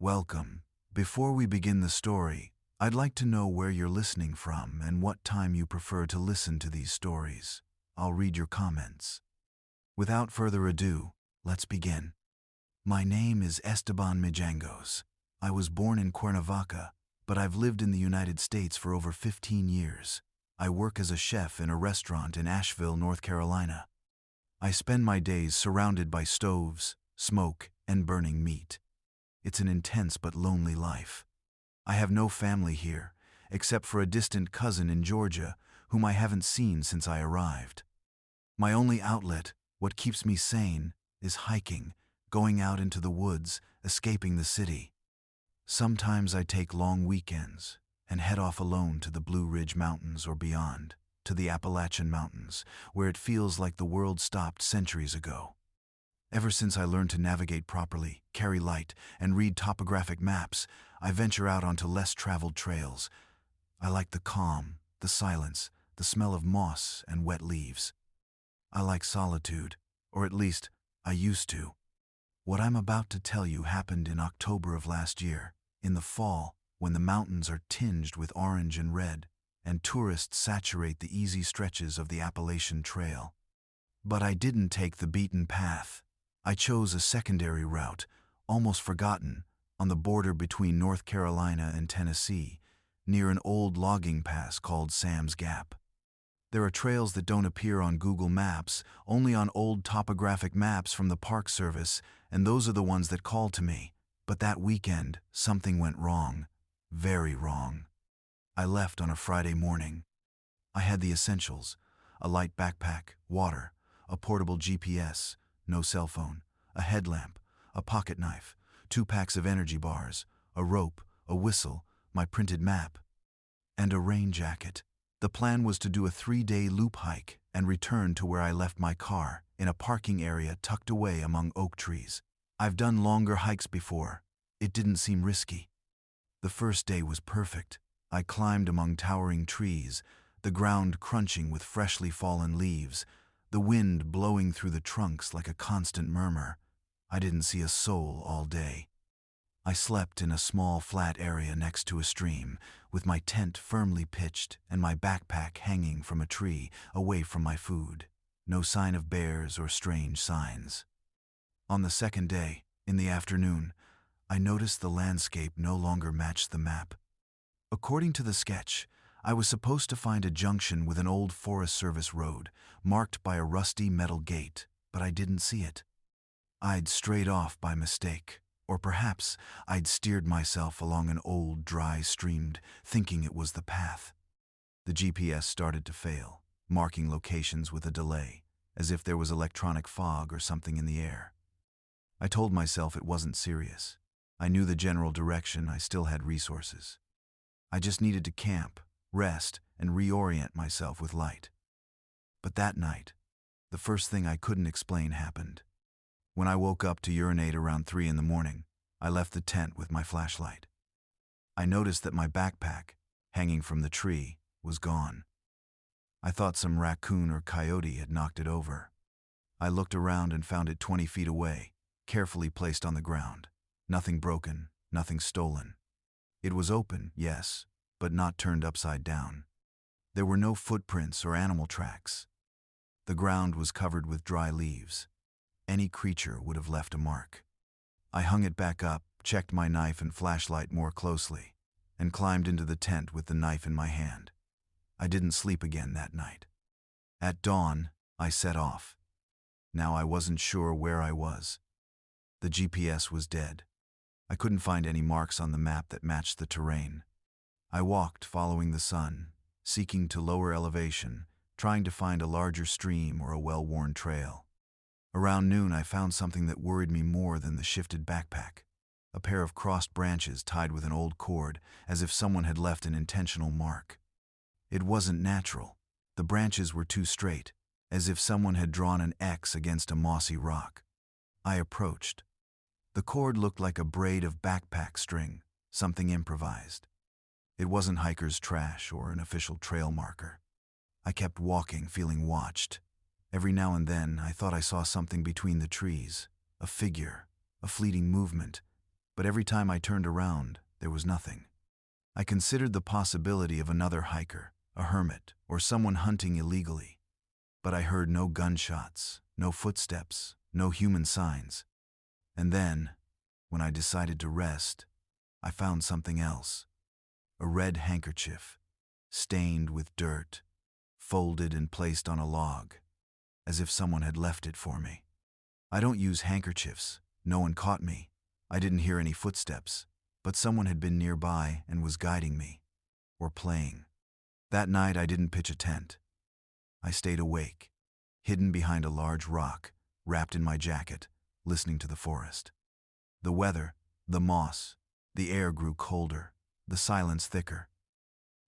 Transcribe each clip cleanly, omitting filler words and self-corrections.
Welcome. Before we begin the story, I'd like to know where you're listening from and what time you prefer to listen to these stories. I'll read your comments. Without further ado, let's begin. My name is Esteban Mijangos. I was born in Cuernavaca, but I've lived in the United States for over 15 years. I work as a chef in a restaurant in Asheville, North Carolina. I spend my days surrounded by stoves, smoke, and burning meat. It's an intense but lonely life. I have no family here, except for a distant cousin in Georgia, whom I haven't seen since I arrived. My only outlet, what keeps me sane, is hiking, going out into the woods, escaping the city. Sometimes I take long weekends and head off alone to the Blue Ridge Mountains or beyond, to the Appalachian Mountains, where it feels like the world stopped centuries ago. Ever since I learned to navigate properly, carry light, and read topographic maps, I venture out onto less traveled trails. I like the calm, the silence, the smell of moss and wet leaves. I like solitude, or at least, I used to. What I'm about to tell you happened in October of last year, in the fall, when the mountains are tinged with orange and red, and tourists saturate the easy stretches of the Appalachian Trail. But I didn't take the beaten path. I chose a secondary route, almost forgotten, on the border between North Carolina and Tennessee, near an old logging pass called Sam's Gap. There are trails that don't appear on Google Maps, only on old topographic maps from the Park Service, and those are the ones that called to me. But that weekend, something went wrong. Very wrong. I left on a Friday morning. I had the essentials: a light backpack, water, a portable GPS, no cell phone, a headlamp, a pocket knife, 2 packs of energy bars, a rope, a whistle, my printed map, and a rain jacket. The plan was to do a 3-day loop hike and return to where I left my car, in a parking area tucked away among oak trees. I've done longer hikes before. It didn't seem risky. The first day was perfect. I climbed among towering trees, the ground crunching with freshly fallen leaves, the wind blowing through the trunks like a constant murmur. I didn't see a soul all day. I slept in a small flat area next to a stream, with my tent firmly pitched and my backpack hanging from a tree, away from my food. No sign of bears or strange signs. On the second day, in the afternoon, I noticed the landscape no longer matched the map. According to the sketch, I was supposed to find a junction with an old Forest Service road, marked by a rusty metal gate, but I didn't see it. I'd strayed off by mistake, or perhaps I'd steered myself along an old, dry stream, thinking it was the path. The GPS started to fail, marking locations with a delay, as if there was electronic fog or something in the air. I told myself it wasn't serious. I knew the general direction, I still had resources. I just needed to camp, rest, and reorient myself with light. But that night, the first thing I couldn't explain happened. When I woke up to urinate around 3 in the morning, I left the tent with my flashlight. I noticed that my backpack, hanging from the tree, was gone. I thought some raccoon or coyote had knocked it over. I looked around and found it 20 feet away, carefully placed on the ground. Nothing broken, nothing stolen. It was open, yes, but not turned upside down. There were no footprints or animal tracks. The ground was covered with dry leaves. Any creature would have left a mark. I hung it back up, checked my knife and flashlight more closely, and climbed into the tent with the knife in my hand. I didn't sleep again that night. At dawn, I set off. Now I wasn't sure where I was. The GPS was dead. I couldn't find any marks on the map that matched the terrain. I walked following the sun, seeking to lower elevation, trying to find a larger stream or a well-worn trail. Around noon, I found something that worried me more than the shifted backpack. A pair of crossed branches tied with an old cord, as if someone had left an intentional mark. It wasn't natural. The branches were too straight, as if someone had drawn an X against a mossy rock. I approached. The cord looked like a braid of backpack string, something improvised. It wasn't hiker's trash or an official trail marker. I kept walking, feeling watched. Every now and then, I thought I saw something between the trees, a figure, a fleeting movement, but every time I turned around, there was nothing. I considered the possibility of another hiker, a hermit, or someone hunting illegally. But I heard no gunshots, no footsteps, no human signs. And then, when I decided to rest, I found something else. A red handkerchief, stained with dirt, folded and placed on a log, as if someone had left it for me. I don't use handkerchiefs. No one caught me. I didn't hear any footsteps, but someone had been nearby and was guiding me, or playing. That night I didn't pitch a tent. I stayed awake, hidden behind a large rock, wrapped in my jacket, listening to the forest. The weather, the moss, the air grew colder, the silence thicker.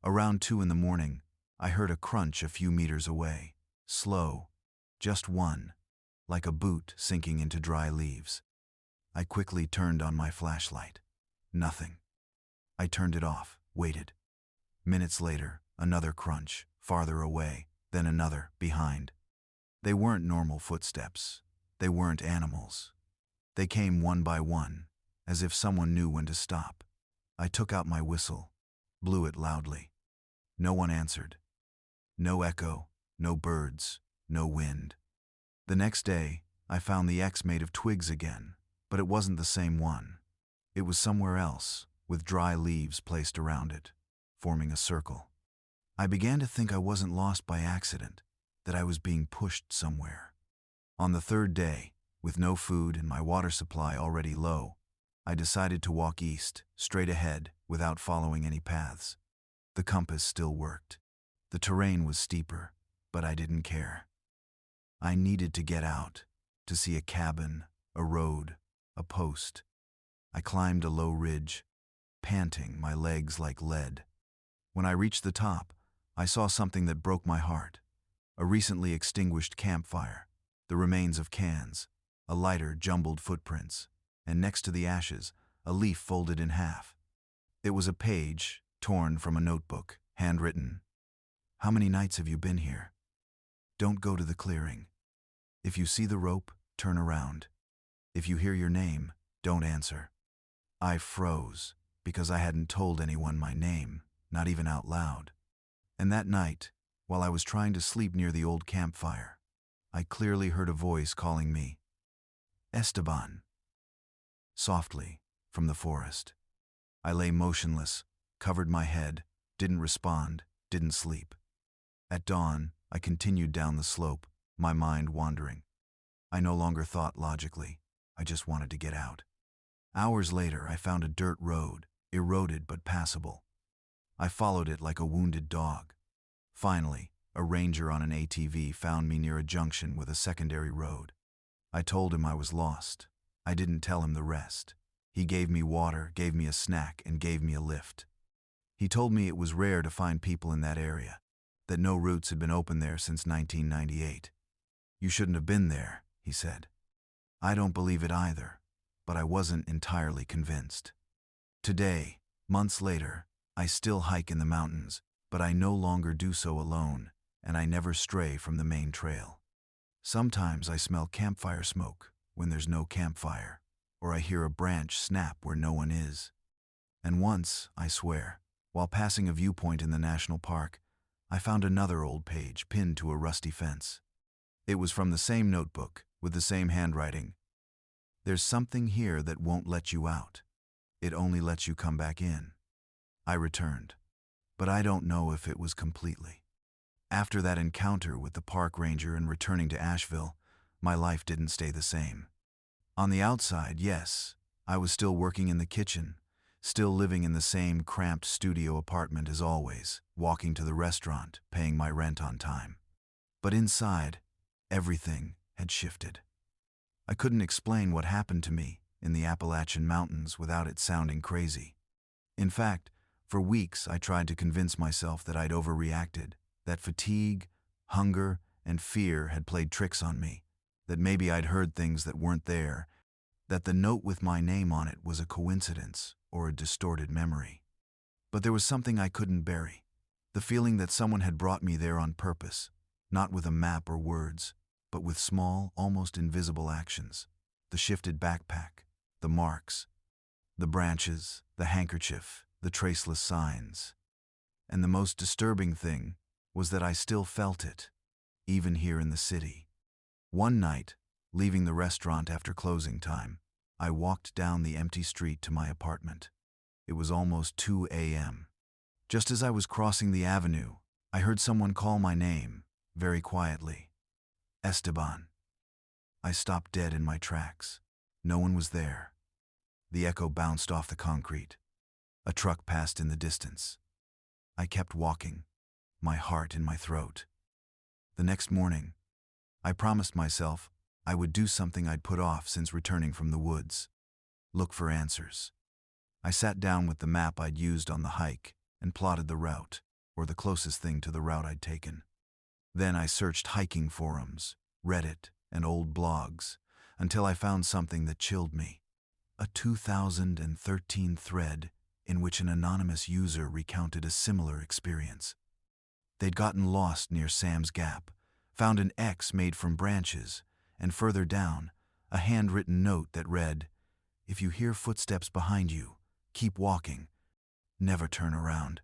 Around 2 in the morning, I heard a crunch a few meters away, slow, just one, like a boot sinking into dry leaves. I quickly turned on my flashlight. Nothing. I turned it off, waited. Minutes later, another crunch, farther away, then another, behind. They weren't normal footsteps. They weren't animals. They came one by one, as if someone knew when to stop. I took out my whistle, blew it loudly. No one answered. No echo, no birds, no wind. The next day, I found the X made of twigs again, but it wasn't the same one. It was somewhere else, with dry leaves placed around it, forming a circle. I began to think I wasn't lost by accident, that I was being pushed somewhere. On the 3rd day, with no food and my water supply already low, I decided to walk east, straight ahead, without following any paths. The compass still worked. The terrain was steeper, but I didn't care. I needed to get out, to see a cabin, a road, a post. I climbed a low ridge, panting, my legs like lead. When I reached the top, I saw something that broke my heart. A recently extinguished campfire, the remains of cans, a lighter, jumbled footprints, and next to the ashes, a leaf folded in half. It was a page, torn from a notebook, handwritten. "How many nights have you been here? Don't go to the clearing. If you see the rope, turn around. If you hear your name, don't answer." I froze, because I hadn't told anyone my name, not even out loud. And that night, while I was trying to sleep near the old campfire, I clearly heard a voice calling me, "Esteban," softly, from the forest. I lay motionless, covered my head, didn't respond, didn't sleep. At dawn, I continued down the slope, my mind wandering. I no longer thought logically. I just wanted to get out. Hours later, I found a dirt road, eroded but passable. I followed it like a wounded dog. Finally, a ranger on an ATV found me near a junction with a secondary road. I told him I was lost. I didn't tell him the rest. He gave me water, gave me a snack, and gave me a lift. He told me it was rare to find people in that area, that no routes had been open there since 1998. "You shouldn't have been there," he said. I don't believe it either, but I wasn't entirely convinced. Today, months later, I still hike in the mountains, but I no longer do so alone, and I never stray from the main trail. Sometimes I smell campfire smoke when there's no campfire, or I hear a branch snap where no one is. And once, I swear, while passing a viewpoint in the national park, I found another old page pinned to a rusty fence. It was from the same notebook, with the same handwriting. "There's something here that won't let you out. It only lets you come back in." I returned, but I don't know if it was completely. After that encounter with the park ranger and returning to Asheville, my life didn't stay the same. On the outside, yes, I was still working in the kitchen, still living in the same cramped studio apartment as always, walking to the restaurant, paying my rent on time. But inside, everything had shifted. I couldn't explain what happened to me in the Appalachian Mountains without it sounding crazy. In fact, for weeks I tried to convince myself that I'd overreacted, that fatigue, hunger, and fear had played tricks on me, that maybe I'd heard things that weren't there, that the note with my name on it was a coincidence or a distorted memory. But there was something I couldn't bury, the feeling that someone had brought me there on purpose, not with a map or words, but with small, almost invisible actions. The shifted backpack, the marks, The branches, the handkerchief, the traceless signs. And the most disturbing thing was that I still felt it, even here in the city. One night, leaving the restaurant after closing time, I walked down the empty street to my apartment. It was almost 2 a.m. Just as I was crossing the avenue, I heard someone call my name, very quietly. Esteban. I stopped dead in my tracks. No one was there. The echo bounced off the concrete. A truck passed in the distance. I kept walking, my heart in my throat. The next morning, I promised myself I would do something I'd put off since returning from the woods. Look for answers. I sat down with the map I'd used on the hike and plotted the route, or the closest thing to the route I'd taken. Then I searched hiking forums, Reddit, and old blogs, until I found something that chilled me. A 2013 thread in which an anonymous user recounted a similar experience. They'd gotten lost near Sam's Gap, found an X made from branches, and further down, a handwritten note that read, "If you hear footsteps behind you, keep walking. Never turn around."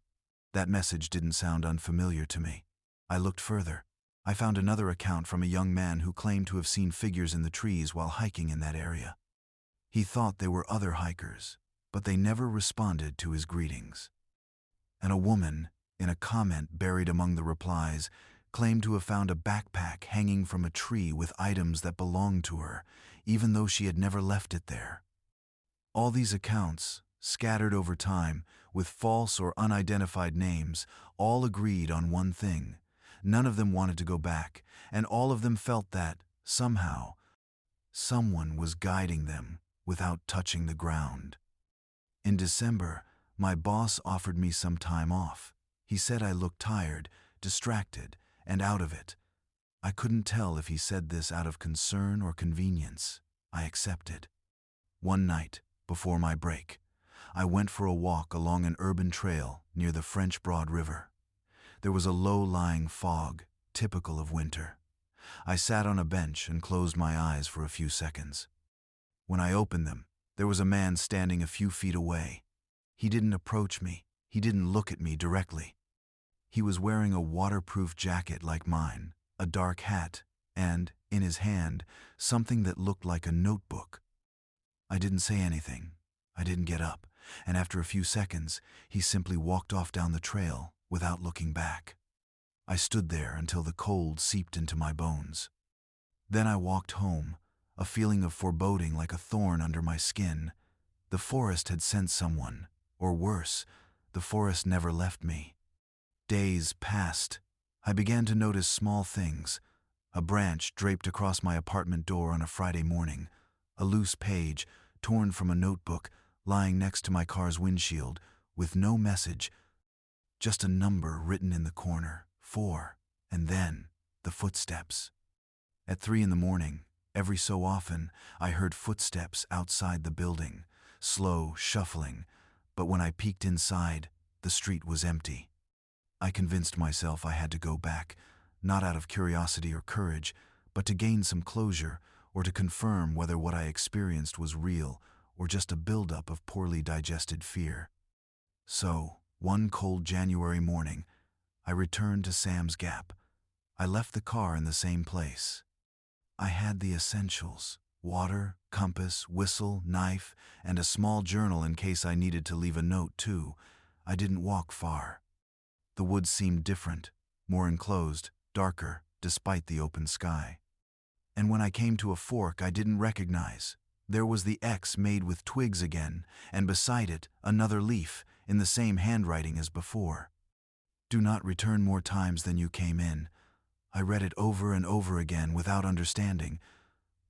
That message didn't sound unfamiliar to me. I looked further. I found another account from a young man who claimed to have seen figures in the trees while hiking in that area. He thought they were other hikers, but they never responded to his greetings. And a woman, in a comment buried among the replies, claimed to have found a backpack hanging from a tree with items that belonged to her, even though she had never left it there. All these accounts, scattered over time, with false or unidentified names, all agreed on one thing. None of them wanted to go back, and all of them felt that, somehow, someone was guiding them without touching the ground. In December, my boss offered me some time off. He said I looked tired, distracted, and out of it. I couldn't tell if he said this out of concern or convenience. I accepted. One night, before my break, I went for a walk along an urban trail near the French Broad River. There was a low-lying fog, typical of winter. I sat on a bench and closed my eyes for a few seconds. When I opened them, there was a man standing a few feet away. He didn't approach me. He didn't look at me directly. He was wearing a waterproof jacket like mine, a dark hat, and, in his hand, something that looked like a notebook. I didn't say anything. I didn't get up, and after a few seconds, he simply walked off down the trail without looking back. I stood there until the cold seeped into my bones. Then I walked home, a feeling of foreboding like a thorn under my skin. The forest had sent someone, or worse, the forest never left me. Days passed. I began to notice small things. A branch draped across my apartment door on a Friday morning, a loose page, torn from a notebook, lying next to my car's windshield, with no message, just a number written in the corner, 4, and then the footsteps. At 3 in the morning, every so often, I heard footsteps outside the building, slow, shuffling, but when I peeked inside, the street was empty. I convinced myself I had to go back, not out of curiosity or courage, but to gain some closure or to confirm whether what I experienced was real or just a buildup of poorly digested fear. So, one cold January morning, I returned to Sam's Gap. I left the car in the same place. I had the essentials: water, compass, whistle, knife, and a small journal in case I needed to leave a note too. I didn't walk far. The woods seemed different, more enclosed, darker, despite the open sky. And when I came to a fork I didn't recognize, there was the X made with twigs again, and beside it, another leaf, in the same handwriting as before. "Do not return more times than you came in." I read it over and over again without understanding,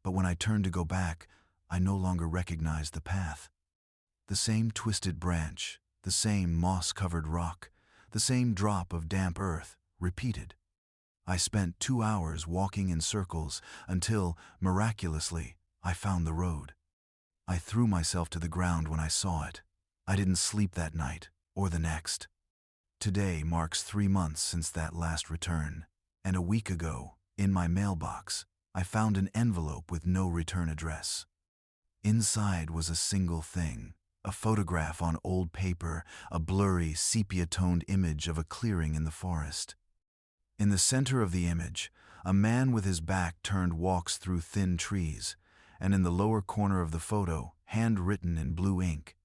but when I turned to go back, I no longer recognized the path. The same twisted branch, the same moss-covered rock, the same drop of damp earth, repeated. I spent 2 hours walking in circles until, miraculously, I found the road. I threw myself to the ground when I saw it. I didn't sleep that night, or the next. Today marks 3 months since that last return, and a week ago, in my mailbox, I found an envelope with no return address. Inside was a single thing: A photograph on old paper, a blurry, sepia-toned image of a clearing in the forest. In the center of the image, a man with his back turned walks through thin trees, and in the lower corner of the photo, handwritten in blue ink,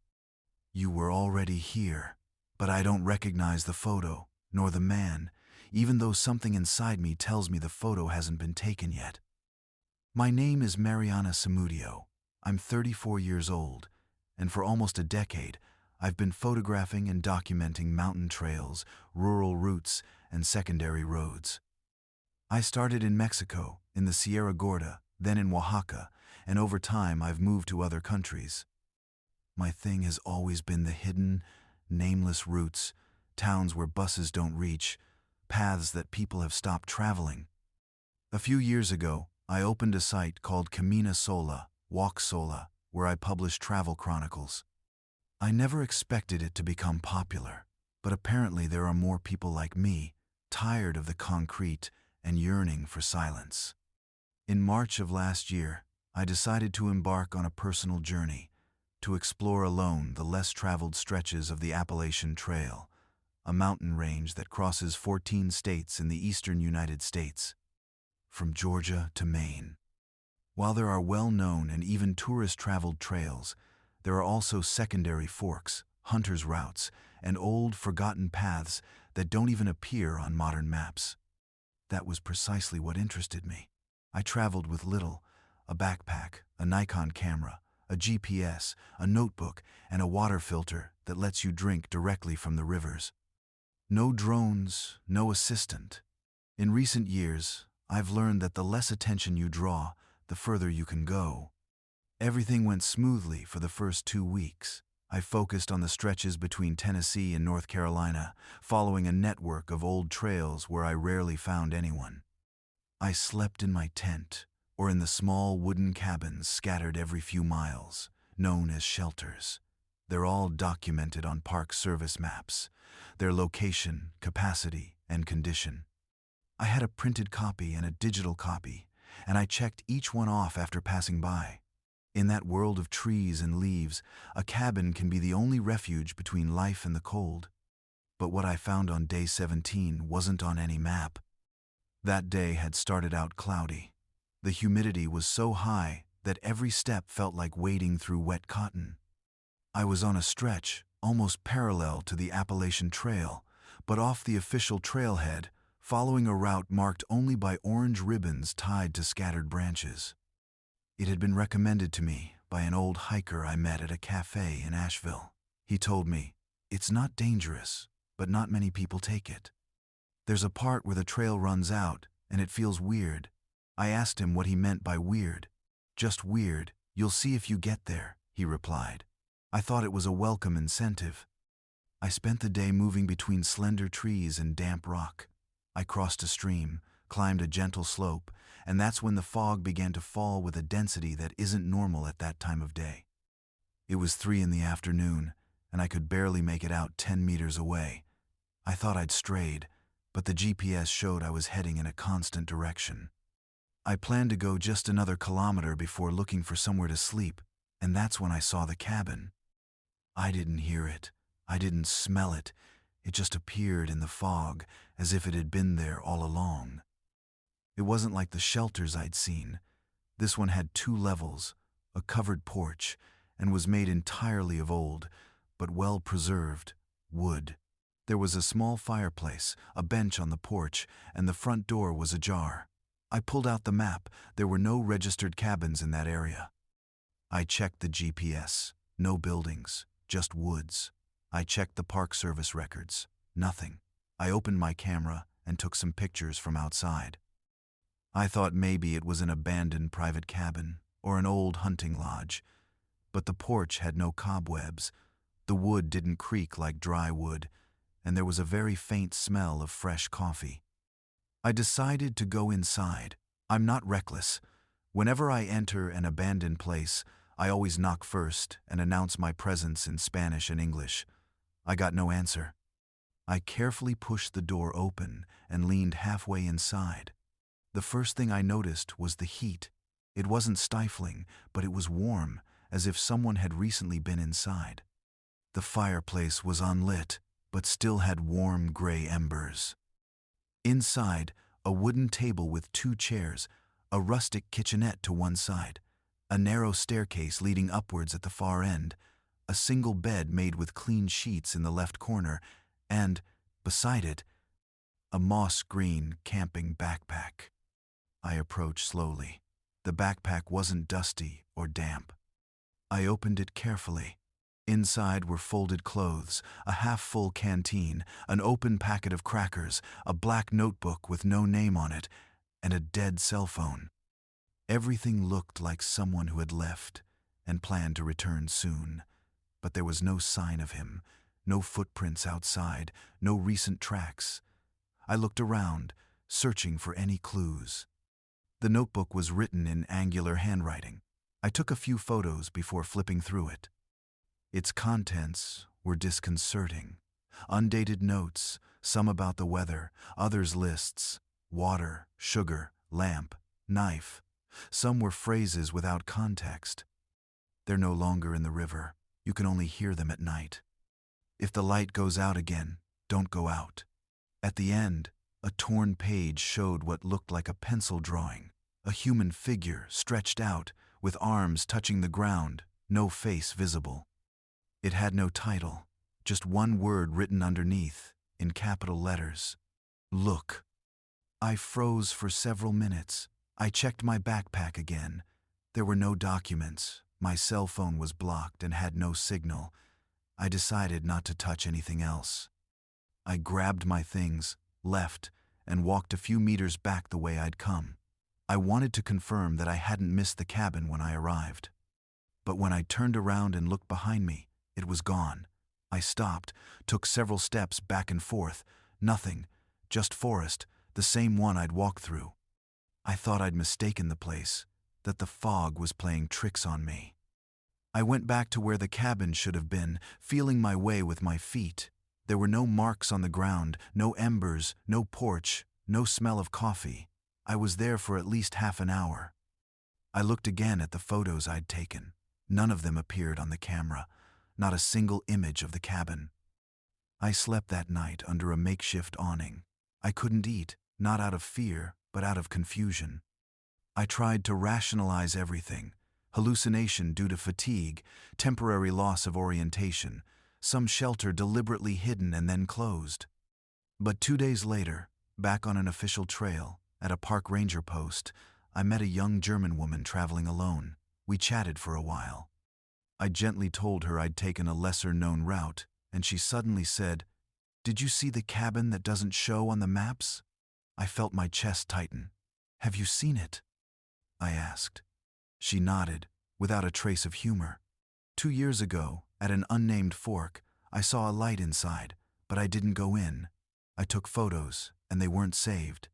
"You were already here, but I don't recognize the photo, nor the man, even though something inside me tells me the photo hasn't been taken yet." My name is Mariana Samudio. I'm 34 years old, and for almost a decade, I've been photographing and documenting mountain trails, rural routes, and secondary roads. I started in Mexico, in the Sierra Gorda, then in Oaxaca, and over time I've moved to other countries. My thing has always been the hidden, nameless routes, towns where buses don't reach, paths that people have stopped traveling. A few years ago, I opened a site called Camina Sola, Walk Sola, where I publish travel chronicles. I never expected it to become popular, but apparently there are more people like me, tired of the concrete and yearning for silence. In March of last year, I decided to embark on a personal journey, to explore alone the less traveled stretches of the Appalachian Trail, a mountain range that crosses 14 states in the eastern United States, from Georgia to Maine. While there are well-known and even tourist-traveled trails, there are also secondary forks, hunters' routes, and old, forgotten paths that don't even appear on modern maps. That was precisely what interested me. I traveled with little: a backpack, a Nikon camera, a GPS, a notebook, and a water filter that lets you drink directly from the rivers. No drones, no assistant. In recent years, I've learned that the less attention you draw, the further you can go. Everything went smoothly for the first 2 weeks. I focused on the stretches between Tennessee and North Carolina, following a network of old trails where I rarely found anyone. I slept in my tent, or in the small wooden cabins scattered every few miles, known as shelters. They're all documented on Park Service maps, their location, capacity, and condition. I had a printed copy and a digital copy, and I checked each one off after passing by. In that world of trees and leaves, a cabin can be the only refuge between life and the cold. But what I found on day 17 wasn't on any map. That day had started out cloudy. The humidity was so high that every step felt like wading through wet cotton. I was on a stretch almost parallel to the Appalachian Trail, but off the official trailhead, following a route marked only by orange ribbons tied to scattered branches. It had been recommended to me by an old hiker I met at a cafe in Asheville. He told me, "It's not dangerous, but not many people take it. There's a part where the trail runs out, and it feels weird." I asked him what he meant by weird. "Just weird, you'll see if you get there," he replied. I thought it was a welcome incentive. I spent the day moving between slender trees and damp rock. I crossed a stream, climbed a gentle slope, and that's when the fog began to fall with a density that isn't normal at that time of day. It was 3 in the afternoon, and I could barely make it out 10 meters away. I thought I'd strayed, but the GPS showed I was heading in a constant direction. I planned to go just another kilometer before looking for somewhere to sleep, and that's when I saw the cabin. I didn't hear it. I didn't smell it. It just appeared in the fog, as if it had been there all along. It wasn't like the shelters I'd seen. This one had 2 levels, a covered porch, and was made entirely of old, but well-preserved, wood. There was a small fireplace, a bench on the porch, and the front door was ajar. I pulled out the map. There were no registered cabins in that area. I checked the GPS. No buildings, just woods. I checked the Park Service records. Nothing. I opened my camera and took some pictures from outside. I thought maybe it was an abandoned private cabin or an old hunting lodge, but the porch had no cobwebs, the wood didn't creak like dry wood, and there was a very faint smell of fresh coffee. I decided to go inside. I'm not reckless. Whenever I enter an abandoned place, I always knock first and announce my presence in Spanish and English. I got no answer. I carefully pushed the door open and leaned halfway inside. The first thing I noticed was the heat. It wasn't stifling, but it was warm, as if someone had recently been inside. The fireplace was unlit, but still had warm gray embers. Inside, a wooden table with 2 chairs, a rustic kitchenette to one side, a narrow staircase leading upwards at the far end, a single bed made with clean sheets in the left corner, and, beside it, a moss-green camping backpack. I approached slowly. The backpack wasn't dusty or damp. I opened it carefully. Inside were folded clothes, a half-full canteen, an open packet of crackers, a black notebook with no name on it, and a dead cell phone. Everything looked like someone who had left and planned to return soon, but there was no sign of him, no footprints outside, no recent tracks. I looked around, searching for any clues. The notebook was written in angular handwriting. I took a few photos before flipping through it. Its contents were disconcerting. Undated notes, some about the weather, others lists, water, sugar, lamp, knife. Some were phrases without context. They're no longer in the river. You can only hear them at night. If the light goes out again, don't go out. At the end, a torn page showed what looked like a pencil drawing. A human figure stretched out, with arms touching the ground, no face visible. It had no title, just one word written underneath, in capital letters. Look. I froze for several minutes. I checked my backpack again. There were no documents. My cell phone was blocked and had no signal. I decided not to touch anything else. I grabbed my things, left, and walked a few meters back the way I'd come. I wanted to confirm that I hadn't missed the cabin when I arrived. But when I turned around and looked behind me, it was gone. I stopped, took several steps back and forth. Nothing, just forest, the same one I'd walked through. I thought I'd mistaken the place, that the fog was playing tricks on me. I went back to where the cabin should have been, feeling my way with my feet. There were no marks on the ground, no embers, no porch, no smell of coffee. I was there for at least half an hour. I looked again at the photos I'd taken. None of them appeared on the camera, not a single image of the cabin. I slept that night under a makeshift awning. I couldn't eat, not out of fear, but out of confusion. I tried to rationalize everything. Hallucination due to fatigue, temporary loss of orientation, some shelter deliberately hidden and then closed. But 2 days later, back on an official trail, at a park ranger post, I met a young German woman traveling alone. We chatted for a while. I gently told her I'd taken a lesser-known route, and she suddenly said, "Did you see the cabin that doesn't show on the maps?" I felt my chest tighten. "Have you seen it?" I asked. She nodded, without a trace of humor. 2 years ago, at an unnamed fork, I saw a light inside, but I didn't go in. I took photos, and they weren't saved.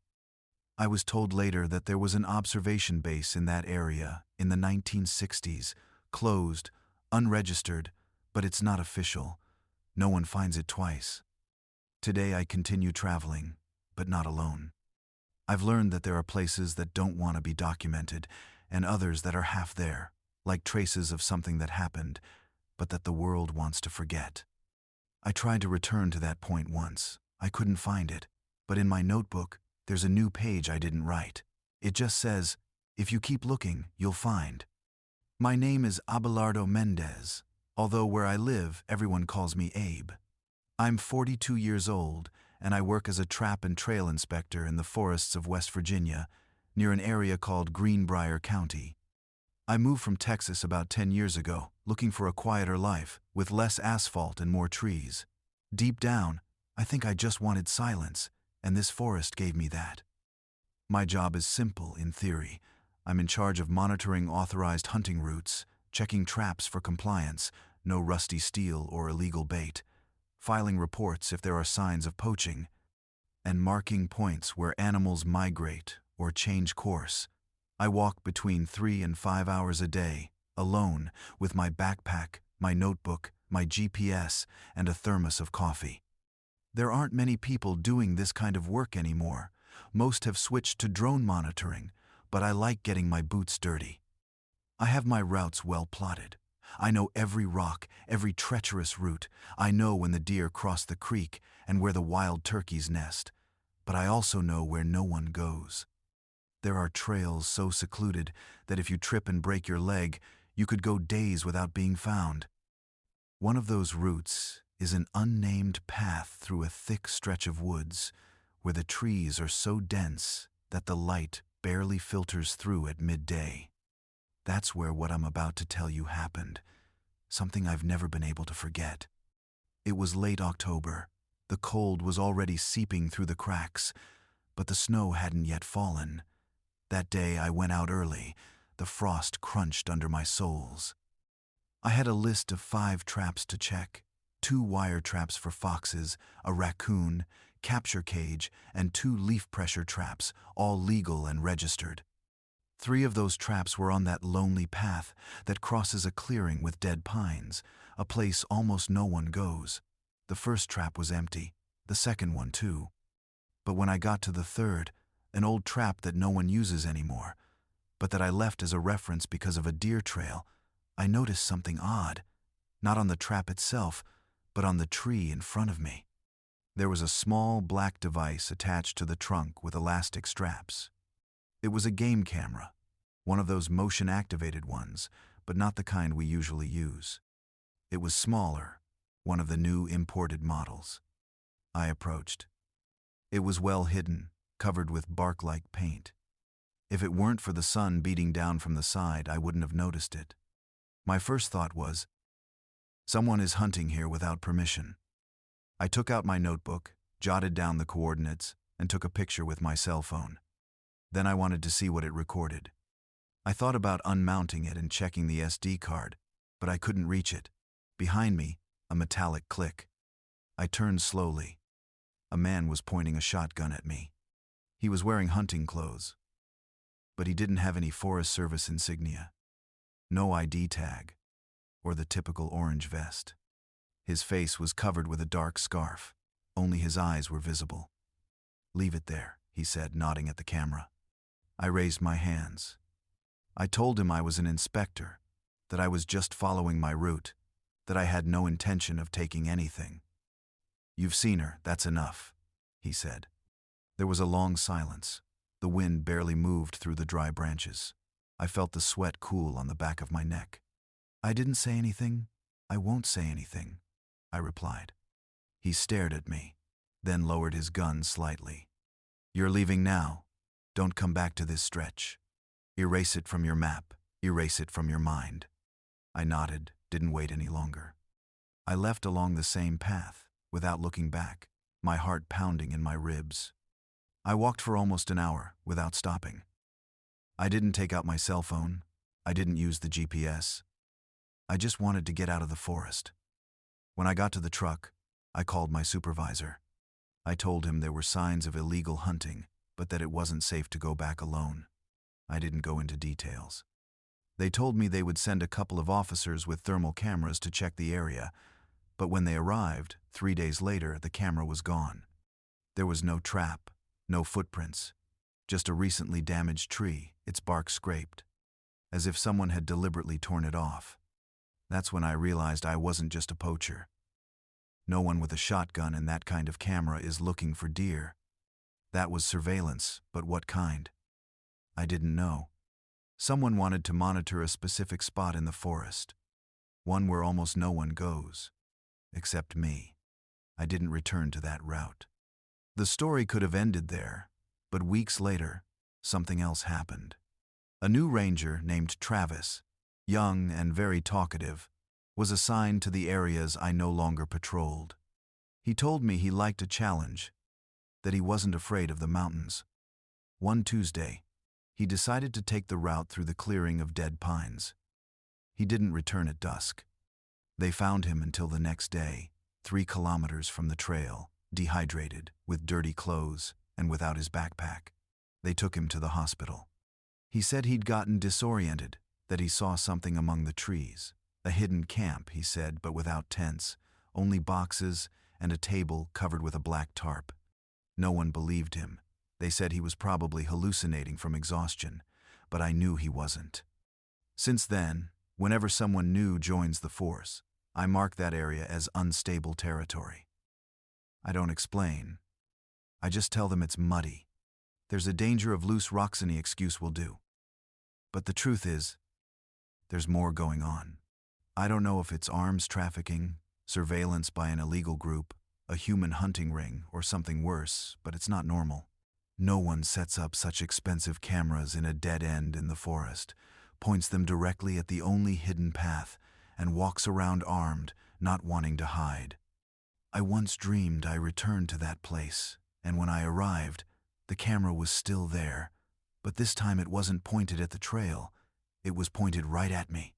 I was told later that there was an observation base in that area in the 1960s, closed, unregistered, but it's not official. No one finds it twice. Today I continue traveling, but not alone. I've learned that there are places that don't want to be documented, and others that are half there, like traces of something that happened, but that the world wants to forget. I tried to return to that point once. I couldn't find it, but in my notebook, there's a new page I didn't write. It just says, "If you keep looking, you'll find." My name is Abelardo Mendez, although where I live, everyone calls me Abe. I'm 42 years old, and I work as a trap and trail inspector in the forests of West Virginia, near an area called Greenbrier County. I moved from Texas about 10 years ago, looking for a quieter life, with less asphalt and more trees. Deep down, I think I just wanted silence, and this forest gave me that. My job is simple in theory. I'm in charge of monitoring authorized hunting routes, checking traps for compliance, no rusty steel or illegal bait, filing reports if there are signs of poaching, and marking points where animals migrate or change course. I walk between 3 and 5 hours a day, alone, with my backpack, my notebook, my GPS, and a thermos of coffee. There aren't many people doing this kind of work anymore. Most have switched to drone monitoring, but I like getting my boots dirty. I have my routes well plotted. I know every rock, every treacherous route. I know when the deer cross the creek and where the wild turkeys nest. But I also know where no one goes. There are trails so secluded that if you trip and break your leg, you could go days without being found. One of those routes is an unnamed path through a thick stretch of woods where the trees are so dense that the light barely filters through at midday. That's where what I'm about to tell you happened, something I've never been able to forget. It was late October. The cold was already seeping through the cracks, but the snow hadn't yet fallen. That day I went out early. The frost crunched under my soles. I had a list of 5 traps to check: 2 wire traps for foxes, a raccoon, capture cage, and 2 leaf pressure traps, all legal and registered. 3 of those traps were on that lonely path that crosses a clearing with dead pines, a place almost no one goes. The first trap was empty, the second one too. But when I got to the third, an old trap that no one uses anymore, but that I left as a reference because of a deer trail, I noticed something odd, not on the trap itself, but on the tree in front of me. There was a small black device attached to the trunk with elastic straps. It was a game camera, one of those motion-activated ones, but not the kind we usually use. It was smaller, one of the new imported models. I approached. It was well hidden, covered with bark-like paint. If it weren't for the sun beating down from the side, I wouldn't have noticed it. My first thought was, someone is hunting here without permission. I took out my notebook, jotted down the coordinates, and took a picture with my cell phone. Then I wanted to see what it recorded. I thought about unmounting it and checking the SD card, but I couldn't reach it. Behind me, a metallic click. I turned slowly. A man was pointing a shotgun at me. He was wearing hunting clothes, but he didn't have any Forest Service insignia. No ID tag, or the typical orange vest. His face was covered with a dark scarf. Only his eyes were visible. "Leave it there," he said, nodding at the camera. I raised my hands. I told him I was an inspector, that I was just following my route, that I had no intention of taking anything. "You've seen her, that's enough," he said. There was a long silence. The wind barely moved through the dry branches. I felt the sweat cool on the back of my neck. "I didn't say anything. I won't say anything," I replied. He stared at me, then lowered his gun slightly. "You're leaving now. Don't come back to this stretch. Erase it from your map. Erase it from your mind." I nodded, didn't wait any longer. I left along the same path, without looking back, my heart pounding in my ribs. I walked for almost an hour, without stopping. I didn't take out my cell phone. I didn't use the GPS. I just wanted to get out of the forest. When I got to the truck, I called my supervisor. I told him there were signs of illegal hunting, but that it wasn't safe to go back alone. I didn't go into details. They told me they would send a couple of officers with thermal cameras to check the area, but when they arrived, 3 days later, the camera was gone. There was no trap, no footprints, just a recently damaged tree, its bark scraped, as if someone had deliberately torn it off. That's when I realized I wasn't just a poacher. No one with a shotgun and that kind of camera is looking for deer. That was surveillance, but what kind? I didn't know. Someone wanted to monitor a specific spot in the forest, one where almost no one goes, except me. I didn't return to that route. The story could have ended there, but weeks later, something else happened. A new ranger named Travis, young and very talkative, was assigned to the areas I no longer patrolled. He told me he liked a challenge, that he wasn't afraid of the mountains. One Tuesday, he decided to take the route through the clearing of dead pines. He didn't return at dusk. They found him until the next day, 3 kilometers from the trail, dehydrated, with dirty clothes, and without his backpack. They took him to the hospital. He said he'd gotten disoriented, that he saw something among the trees. A hidden camp, he said, but without tents, only boxes and a table covered with a black tarp. No one believed him. They said he was probably hallucinating from exhaustion, but I knew he wasn't. Since then, Whenever someone new joins the force, I mark that area as unstable territory. I don't explain. I just tell them it's muddy. There's a danger of loose rocks, any excuse will do. But the truth is, there's more going on. I don't know if it's arms trafficking, surveillance by an illegal group, a human hunting ring, or something worse, but it's not normal. No one sets up such expensive cameras in a dead end in the forest, points them directly at the only hidden path, and walks around armed, not wanting to hide. I once dreamed I returned to that place, and when I arrived, the camera was still there, but this time it wasn't pointed at the trail, it was pointed right at me.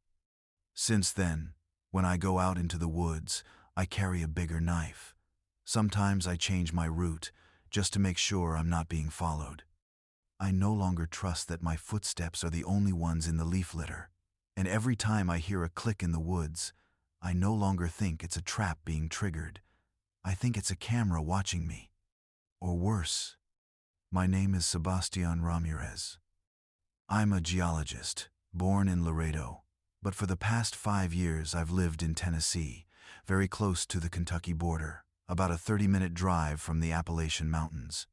Since then, when I go out into the woods, I carry a bigger knife. Sometimes I change my route, just to make sure I'm not being followed. I no longer trust that my footsteps are the only ones in the leaf litter, and every time I hear a click in the woods, I no longer think it's a trap being triggered. I think it's a camera watching me. Or worse. My name is Sebastian Ramirez. I'm a geologist, born in Laredo, but for the past 5 years I've lived in Tennessee, very close to the Kentucky border, about a 30-minute drive from the Appalachian Mountains.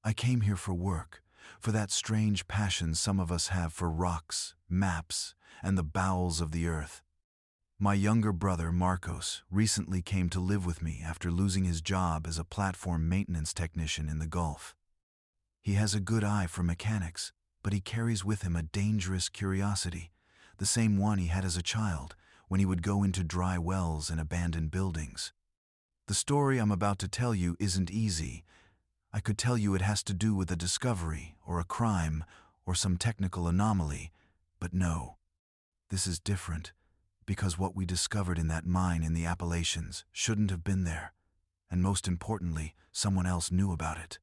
I came here for work, for that strange passion some of us have for rocks, maps, and the bowels of the earth. My younger brother, Marcos, recently came to live with me after losing his job as a platform maintenance technician in the Gulf. He has a good eye for mechanics, but he carries with him a dangerous curiosity, the same one he had as a child, when he would go into dry wells and abandoned buildings. The story I'm about to tell you isn't easy. I could tell you it has to do with a discovery, or a crime, or some technical anomaly, but no. This is different, because what we discovered in that mine in the Appalachians shouldn't have been there, and most importantly, someone else knew about it.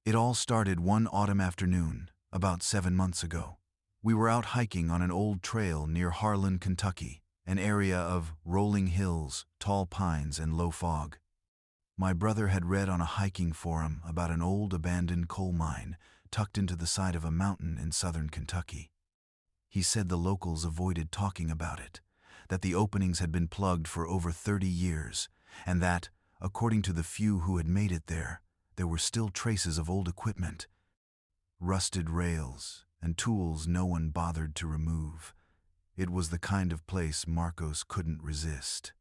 It all started one autumn afternoon, about 7 months ago. We were out hiking on an old trail near Harlan, Kentucky, an area of rolling hills, tall pines, and low fog. My brother had read on a hiking forum about an old abandoned coal mine tucked into the side of a mountain in southern Kentucky. He said the locals avoided talking about it, that the openings had been plugged for over 30 years, and that, according to the few who had made it there were still traces of old equipment, rusted rails, and tools no one bothered to remove. It was the kind of place Marcos couldn't resist.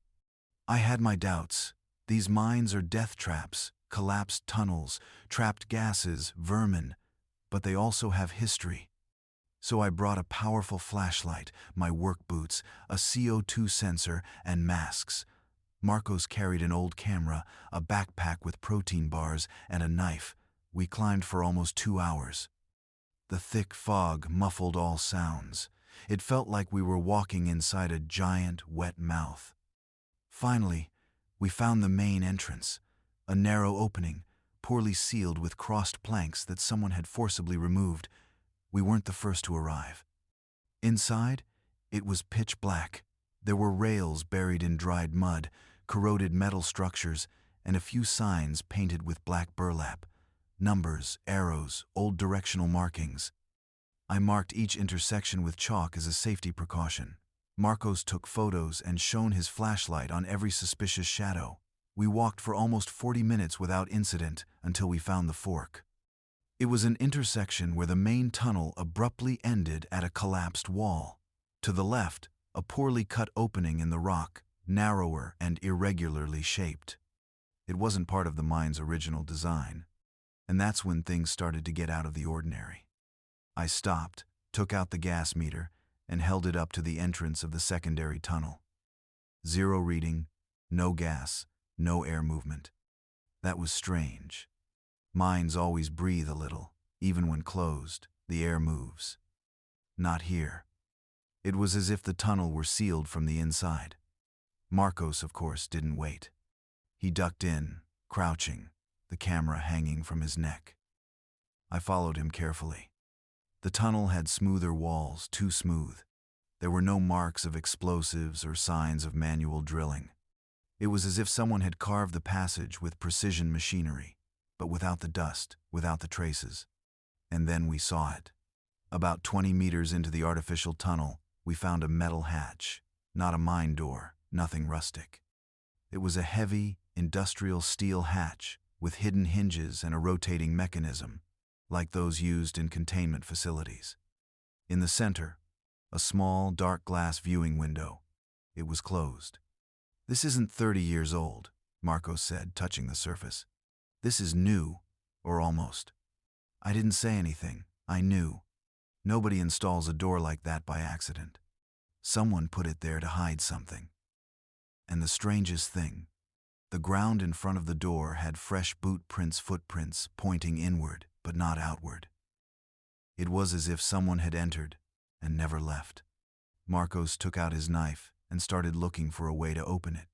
I had my doubts. These mines are death traps, collapsed tunnels, trapped gases, vermin, but they also have history. So I brought a powerful flashlight, my work boots, a CO2 sensor, and masks. Marcos carried an old camera, a backpack with protein bars, and a knife. We climbed for almost 2 hours. The thick fog muffled all sounds. It felt like we were walking inside a giant, wet mouth. Finally, we found the main entrance, a narrow opening, poorly sealed with crossed planks that someone had forcibly removed. We weren't the first to arrive. Inside, it was pitch black. There were rails buried in dried mud, corroded metal structures, and a few signs painted with black burlap. Numbers, arrows, old directional markings. I marked each intersection with chalk as a safety precaution. Marcos took photos and shone his flashlight on every suspicious shadow. We walked for almost 40 minutes without incident until we found the fork. It was an intersection where the main tunnel abruptly ended at a collapsed wall. To the left, a poorly cut opening in the rock, narrower and irregularly shaped. It wasn't part of the mine's original design, and that's when things started to get out of the ordinary. I stopped, took out the gas meter, and held it up to the entrance of the secondary tunnel. 0 reading, no gas, no air movement. That was strange. Mines always breathe a little. Even when closed, the air moves. Not here. It was as if the tunnel were sealed from the inside. Marcos, of course, didn't wait. He ducked in, crouching, the camera hanging from his neck. I followed him carefully. The tunnel had smoother walls, too smooth. There were no marks of explosives or signs of manual drilling. It was as if someone had carved the passage with precision machinery, but without the dust, without the traces. And then we saw it. About 20 meters into the artificial tunnel, we found a metal hatch, not a mine door, nothing rustic. It was a heavy, industrial steel hatch with hidden hinges and a rotating mechanism, like those used in containment facilities. In the center, a small, dark glass viewing window. It was closed. "This isn't 30 years old," Marcos said, touching the surface. "This is new, or almost." I didn't say anything. I knew. Nobody installs a door like that by accident. Someone put it there to hide something. And the strangest thing, the ground in front of the door had fresh boot footprints pointing inward, but not outward. It was as if someone had entered and never left. Marcos took out his knife and started looking for a way to open it.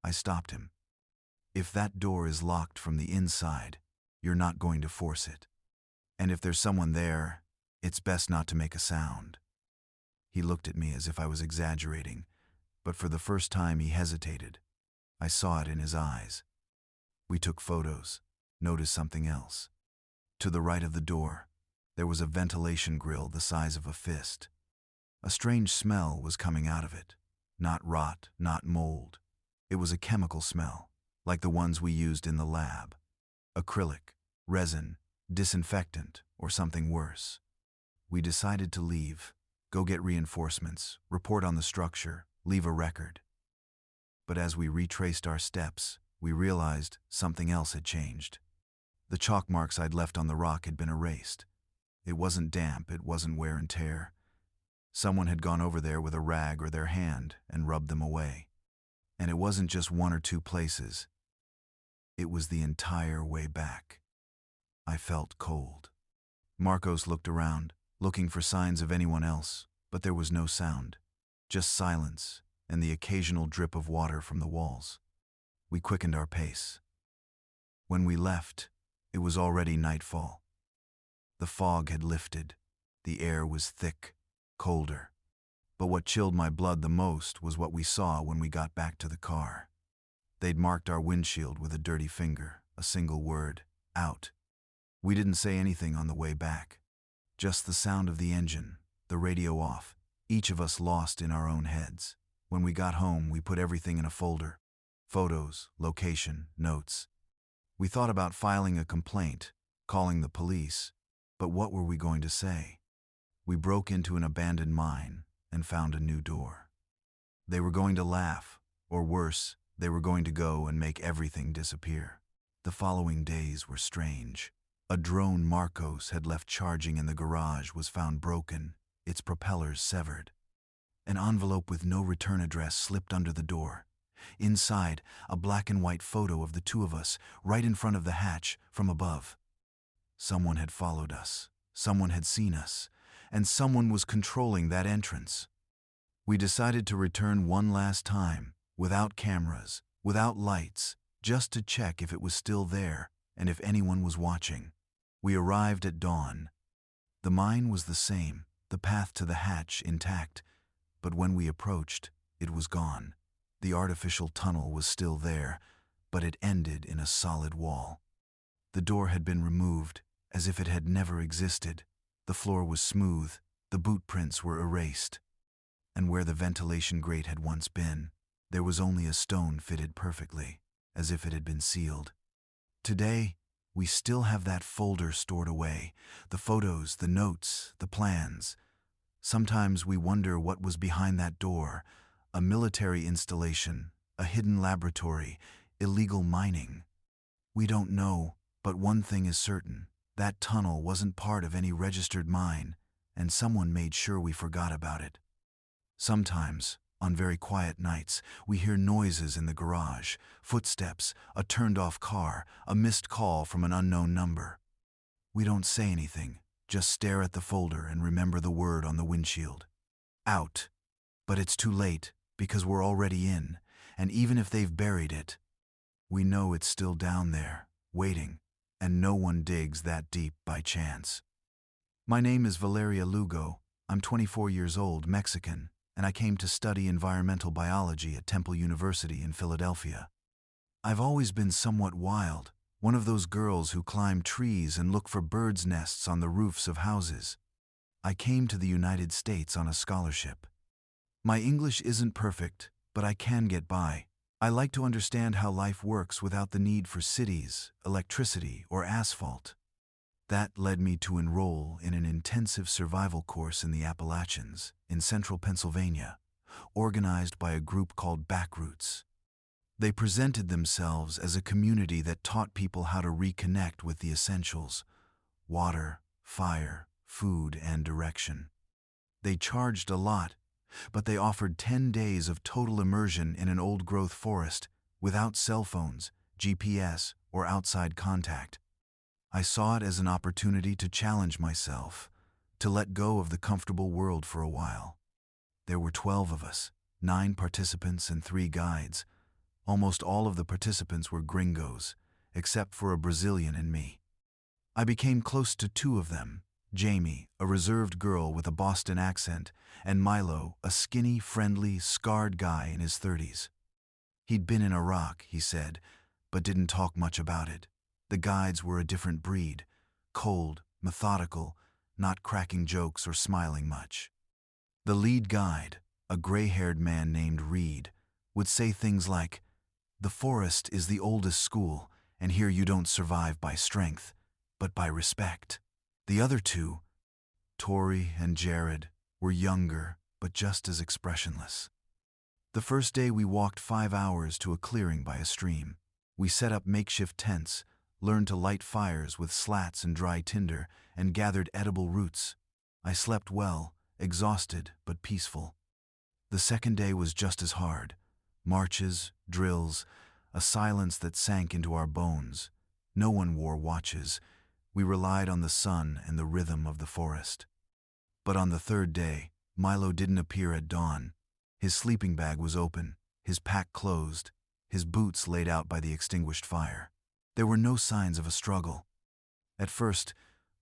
I stopped him. "If that door is locked from the inside, you're not going to force it. And if there's someone there, it's best not to make a sound." He looked at me as if I was exaggerating, but for the first time he hesitated. I saw it in his eyes. We took photos, noticed something else. To the right of the door, there was a ventilation grill the size of a fist. A strange smell was coming out of it. Not rot, not mold. It was a chemical smell, like the ones we used in the lab. Acrylic, resin, disinfectant, or something worse. We decided to leave, go get reinforcements, report on the structure, leave a record. But as we retraced our steps, we realized something else had changed. The chalk marks I'd left on the rock had been erased. It wasn't damp, it wasn't wear and tear. Someone had gone over there with a rag or their hand and rubbed them away. And it wasn't just one or two places. It was the entire way back. I felt cold. Marcos looked around, looking for signs of anyone else, but there was no sound. Just silence and the occasional drip of water from the walls. We quickened our pace. When we left, it was already nightfall. The fog had lifted. The air was thick, colder. But what chilled my blood the most was what we saw when we got back to the car. They'd marked our windshield with a dirty finger, a single word, "Out." We didn't say anything on the way back. Just the sound of the engine, the radio off, each of us lost in our own heads. When we got home, we put everything in a folder. Photos, location, notes. We thought about filing a complaint, calling the police, but what were we going to say? We broke into an abandoned mine and found a new door. They were going to laugh, or worse, they were going to go and make everything disappear. The following days were strange. A drone Marcos had left charging in the garage was found broken, its propellers severed. An envelope with no return address slipped under the door. Inside, a black and white photo of the two of us, right in front of the hatch, from above. Someone had followed us, someone had seen us, and someone was controlling that entrance. We decided to return one last time, without cameras, without lights, just to check if it was still there and if anyone was watching. We arrived at dawn. The mine was the same, the path to the hatch intact, but when we approached, it was gone. The artificial tunnel was still there, but it ended in a solid wall. The door had been removed, as if it had never existed. The floor was smooth, the boot prints were erased. And where the ventilation grate had once been, there was only a stone fitted perfectly, as if it had been sealed. Today, we still have that folder stored away, the photos, the notes, the plans. Sometimes we wonder what was behind that door, a military installation, a hidden laboratory, illegal mining. We don't know, but one thing is certain. That tunnel wasn't part of any registered mine, and someone made sure we forgot about it. Sometimes, on very quiet nights, we hear noises in the garage, footsteps, a turned-off car, a missed call from an unknown number. We don't say anything, just stare at the folder and remember the word on the windshield. Out. But it's too late, because we're already in, and even if they've buried it, we know it's still down there, waiting, and no one digs that deep by chance. My name is Valeria Lugo. I'm 24 years old, Mexican, and I came to study environmental biology at Temple University in Philadelphia. I've always been somewhat wild, one of those girls who climb trees and look for birds' nests on the roofs of houses. I came to the United States on a scholarship. My English isn't perfect, but I can get by. I like to understand how life works without the need for cities, electricity, or asphalt. That led me to enroll in an intensive survival course in the Appalachians, in central Pennsylvania, organized by a group called Backroots. They presented themselves as a community that taught people how to reconnect with the essentials: water, fire, food, and direction. They charged a lot, but they offered 10 days of total immersion in an old-growth forest, without cell phones, GPS, or outside contact. I saw it as an opportunity to challenge myself, to let go of the comfortable world for a while. There were 12 of us, 9 participants and 3 guides. Almost all of the participants were gringos, except for a Brazilian and me. I became close to 2 of them: Jamie, a reserved girl with a Boston accent, and Milo, a skinny, friendly, scarred guy in his 30s. He'd been in Iraq, he said, but didn't talk much about it. The guides were a different breed: cold, methodical, not cracking jokes or smiling much. The lead guide, a gray-haired man named Reed, would say things like, "The forest is the oldest school, and here you don't survive by strength, but by respect." The other 2, Tori and Jared, were younger, but just as expressionless. The first day we walked 5 hours to a clearing by a stream. We set up makeshift tents, learned to light fires with slats and dry tinder, and gathered edible roots. I slept well, exhausted but peaceful. The second day was just as hard. Marches, drills, a silence that sank into our bones. No one wore watches. We relied on the sun and the rhythm of the forest. But on the third day, Milo didn't appear at dawn. His sleeping bag was open, his pack closed, his boots laid out by the extinguished fire. There were no signs of a struggle. At first,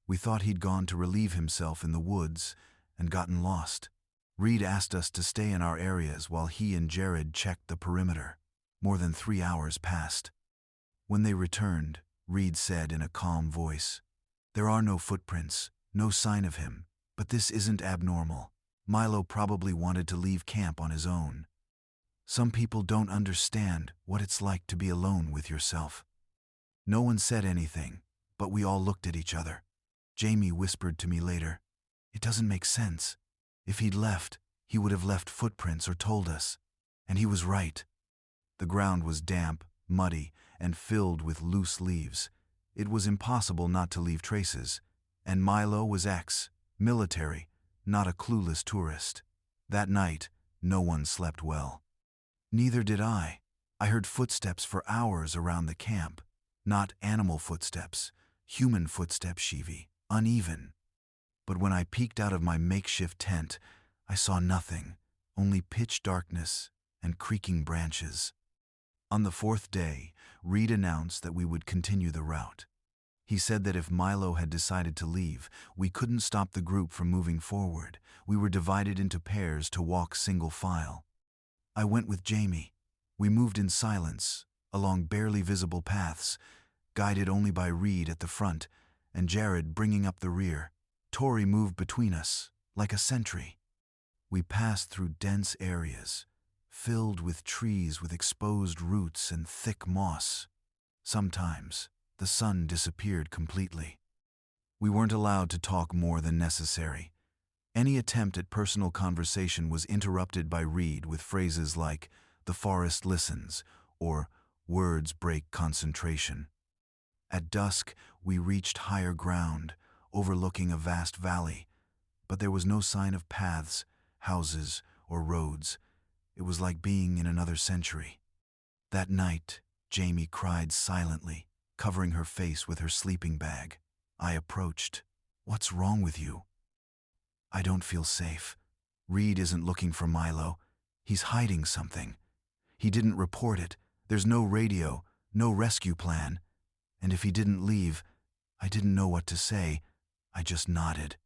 we thought he'd gone to relieve himself in the woods and gotten lost. Reed asked us to stay in our areas while he and Jared checked the perimeter. More than 3 hours passed. When they returned, Reed said in a calm voice, "There are no footprints, no sign of him, but this isn't abnormal. Milo probably wanted to leave camp on his own." Some people don't understand what it's like to be alone with yourself. No one said anything, but we all looked at each other. Jamie whispered to me later, "It doesn't make sense. If he'd left, he would have left footprints or told us." And he was right. The ground was damp, muddy, and filled with loose leaves. It was impossible not to leave traces. And Milo was ex-military, not a clueless tourist. That night, no one slept well. Neither did I. I heard footsteps for hours around the camp. Not animal footsteps, human footsteps, Shivi, uneven. But when I peeked out of my makeshift tent, I saw nothing, only pitch darkness and creaking branches. On the 4th day, Reed announced that we would continue the route. He said that if Milo had decided to leave, we couldn't stop the group from moving forward. We were divided into pairs to walk single file. I went with Jamie. We moved in silence, along barely visible paths, guided only by Reed at the front and Jared bringing up the rear. Tori moved between us, like a sentry. We passed through dense areas, filled with trees with exposed roots and thick moss. Sometimes, the sun disappeared completely. We weren't allowed to talk more than necessary. Any attempt at personal conversation was interrupted by Reed with phrases like, "The forest listens," or "Words break concentration." At dusk, we reached higher ground, overlooking a vast valley, but there was no sign of paths, houses, or roads. It was like being in another century. That night, Jamie cried silently, covering her face with her sleeping bag. I approached. "What's wrong with you?" "I don't feel safe. Reed isn't looking for Milo. He's hiding something. He didn't report it. There's no radio, no rescue plan. And if he didn't leave, I didn't know what to say. I just nodded."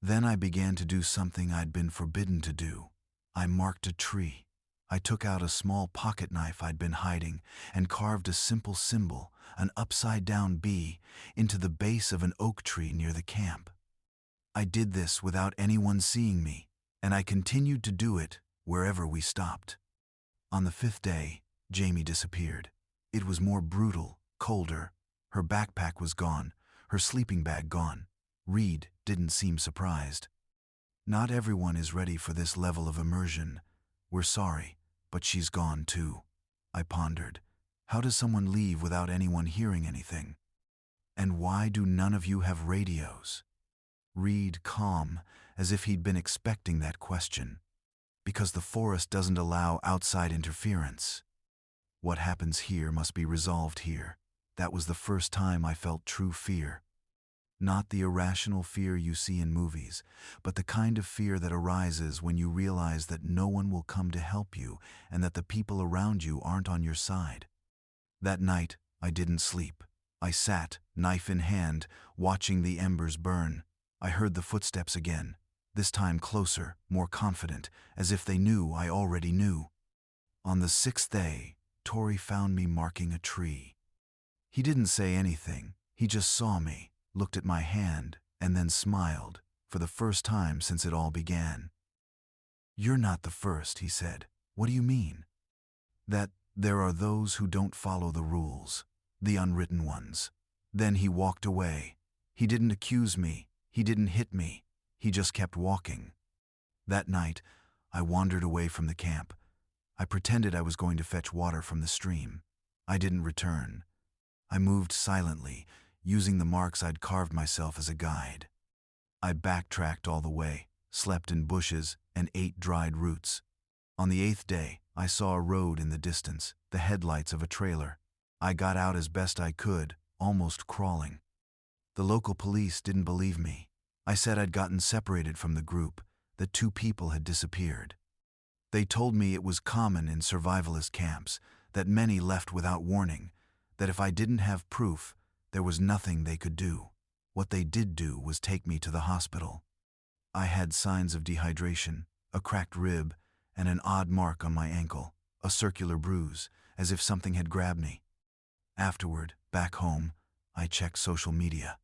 Then I began to do something I'd been forbidden to do. I marked a tree. I took out a small pocket knife I'd been hiding and carved a simple symbol, an upside-down B, into the base of an oak tree near the camp. I did this without anyone seeing me, and I continued to do it wherever we stopped. On the 5th day, Jamie disappeared. It was more brutal, colder. Her backpack was gone, her sleeping bag gone. Reed didn't seem surprised. Not everyone is ready for this level of immersion. We're sorry, but she's gone too. I pondered. How does someone leave without anyone hearing anything? And why do none of you have radios? Reed calm, as if he'd been expecting that question. Because the forest doesn't allow outside interference. What happens here must be resolved here. That was the first time I felt true fear. Not the irrational fear you see in movies, but the kind of fear that arises when you realize that no one will come to help you and that the people around you aren't on your side. That night, I didn't sleep. I sat, knife in hand, watching the embers burn. I heard the footsteps again, this time closer, more confident, as if they knew I already knew. On the 6th day, Tori found me marking a tree. He didn't say anything. He just saw me, looked at my hand, and then smiled, for the first time since it all began. "You're not the first," he said. "What do you mean?" "That there are those who don't follow the rules, the unwritten ones." Then he walked away. He didn't accuse me. He didn't hit me. He just kept walking. That night, I wandered away from the camp. I pretended I was going to fetch water from the stream. I didn't return. I moved silently, using the marks I'd carved myself as a guide. I backtracked all the way, slept in bushes, and ate dried roots. On the 8th day, I saw a road in the distance, the headlights of a trailer. I got out as best I could, almost crawling. The local police didn't believe me. I said I'd gotten separated from the group, that 2 people had disappeared. They told me it was common in survivalist camps, that many left without warning, that if I didn't have proof, there was nothing they could do. What they did do was take me to the hospital. I had signs of dehydration, a cracked rib, and an odd mark on my ankle, a circular bruise, as if something had grabbed me. Afterward, back home, I checked social media.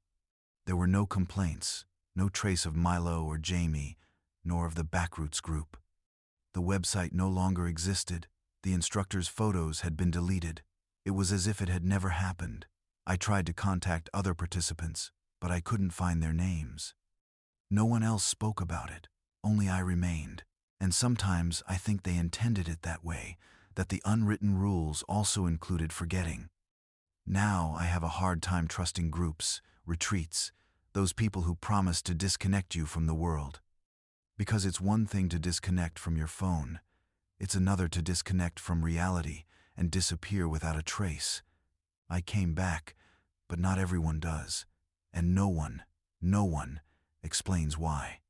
There were no complaints, no trace of Milo or Jamie, nor of the Backroots group. The website no longer existed. The instructor's photos had been deleted. It was as if it had never happened. I tried to contact other participants, but I couldn't find their names. No one else spoke about it, only I remained. And sometimes I think they intended it that way, that the unwritten rules also included forgetting. Now I have a hard time trusting groups, retreats, those people who promise to disconnect you from the world. Because it's one thing to disconnect from your phone. It's another to disconnect from reality and disappear without a trace. I came back, but not everyone does, and no one explains why.